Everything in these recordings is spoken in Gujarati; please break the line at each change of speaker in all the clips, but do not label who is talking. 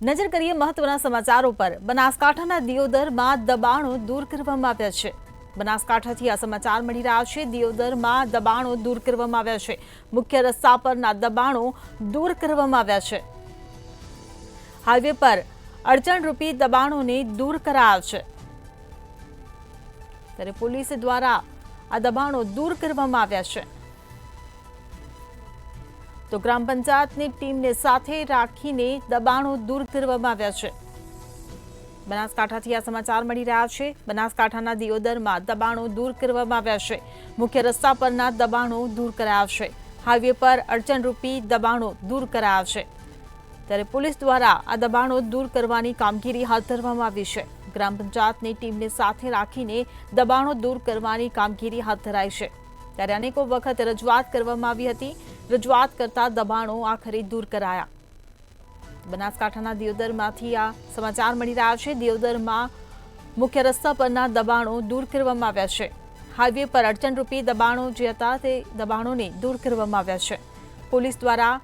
નજર કરીએ મહત્વના સમાચારો પર। બનાસકાંઠાના દિયોદરમાં દબાણો દૂર કરવામાં આવ્યા છે। બનાસકાંઠાથી આ સમાચાર મળી રહ્યા છે। દિયોદરમાં દબાણો દૂર કરવામાં આવ્યા છે। મુખ્ય રસ્તા પરના દબાણો દૂર કરવામાં આવ્યા છે। હાઈવે પર અડચણરૂપી દબાણોને દૂર કરાયા છે। ત્યારે પોલીસ દ્વારા આ દબાણો દૂર કરવામાં આવ્યા છે। તો ગ્રામ પંચાયતની ટીમને સાથે રાખીને દબાણો દૂર કરવામાં આવ્યા છે। બનાસકાંઠાથી આ સમાચાર મળી રહ્યા છે। બનાસકાંઠાના દિયોદરમાં દબાણો દૂર કરવામાં આવ્યા છે। મુખ્ય રસ્તા પરના દબાણો દૂર કરાયા છે। હાઈવે પર અડચણરૂપી દબાણો દૂર કરાયા છે। ત્યારે પોલીસ દ્વારા આ દબાણો દૂર કરવાની કામગીરી હાથ ધરવામાં આવી છે। ગ્રામ પંચાયતની ટીમને સાથે રાખીને દબાણો દૂર કરવાની કામગીરી હાથ ધરાઈ છે। ત્યારે અનેકો વખત રજૂઆત કરવામાં આવી હતી। રજૂઆત કરતા દબાણો આખરે દૂર કરાયા। બનાસકાંઠાના દિયોદરમાંથી આ સમાચાર મળી રહ્યા છે। દિયોદરમાં મુખ્ય રસ્તા પરના દબાણો દૂર કરવામાં આવ્યા છે। હાઈવે પર અડચણરૂપી દબાણો જે હતા તે દબાણોને દૂર કરવામાં આવ્યા છે। પોલીસ દ્વારા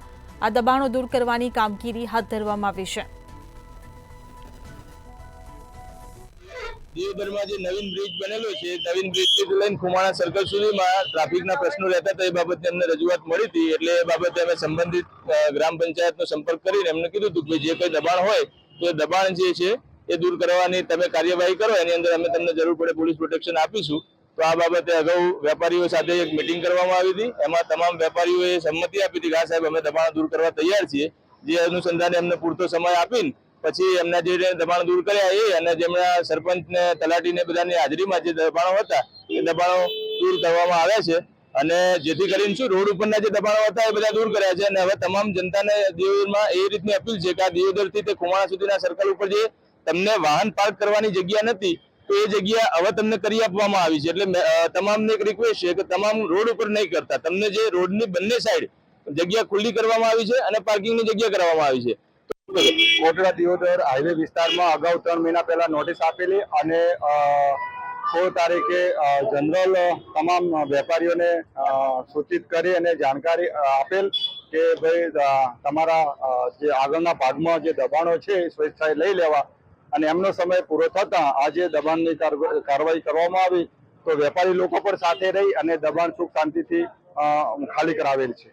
આ દબાણો દૂર કરવાની કામગીરી હાથ ધરવામાં આવી છે।
દિયોદરમાં જે નવીન બ્રિજ બનેલો છે, નવીન બ્રિજ થી લઈને ખુમાણા સર્કલ સુધીમાં ટ્રાફિકના પ્રશ્નો રહેતા હતા। એ બાબતે અમને રજૂઆત મળી હતી, એટલે એ બાબતે અમે સંબંધિત ગ્રામ પંચાયતનો સંપર્ક કરીને એમને કીધું હતું કે જે કોઈ દબાણ હોય તો એ દબાણ જે છે એ દૂર કરવાની તમે કાર્યવાહી કરો, એની અંદર અમે તમને જરૂર પડે પોલીસ પ્રોટેક્શન આપીશું। તો આ બાબતે અગાઉ વેપારીઓ સાથે એક મિટિંગ કરવામાં આવી હતી। એમાં તમામ વેપારીઓએ સંમતિ આપી હતી કે હા સાહેબ, અમે દબાણ દૂર કરવા તૈયાર છીએ। જે અનુસંધાને એમને પૂરતો સમય આપીને પછી એમના જે દબાણ દૂર કર્યા એ અને જેમના સરપંચ ને તલાટી ને બધાની હાજરીમાં જે દબાણો હતા એ દબાણો દૂર કરવામાં આવ્યા છે। અને જેથી કરીને શું રોડ ઉપરના જે દબાણો હતા એ બધા દૂર કર્યા છે। અને હવે તમામ જનતાને દિયોદરમાં એ રીતની અપીલ છે કે આ દિયોદરથી તે ખુમાણા સુધીના સર્કલ ઉપર જે તમને વાહન પાર્ક કરવાની જગ્યા નથી, તો એ જગ્યા હવે તમને કરી આપવામાં આવી છે। એટલે તમામને એક રિક્વેસ્ટ છે કે તમામ રોડ ઉપર નહીં કરતા, તમને જે રોડની બંને સાઈડ જગ્યા ખુલ્લી કરવામાં આવી છે અને પાર્કિંગની જગ્યા કરવામાં આવી છે।
કોટડા દિયોદર હાઈવે વિસ્તારમાં અગાઉ 3 મહિના પહેલા નોટિસ આપેલી અને 16 તારીખે જનરલ તમામ વેપારીઓને સૂચિત કરી અને જાણકારી આપેલ કે ભાઈ તમારા જે આગળના ભાગમાં જે દબાણો છે એ સ્વેચ્છાએ લઈ લેવા। અને એમનો સમય પૂરો થતાં આજે દબાણની કાર્યવાહી કરવામાં આવી। તો વેપારી લોકો પણ સાથે રહી અને દબાણ સુખ શાંતિથી ખાલી કરાવેલ છે।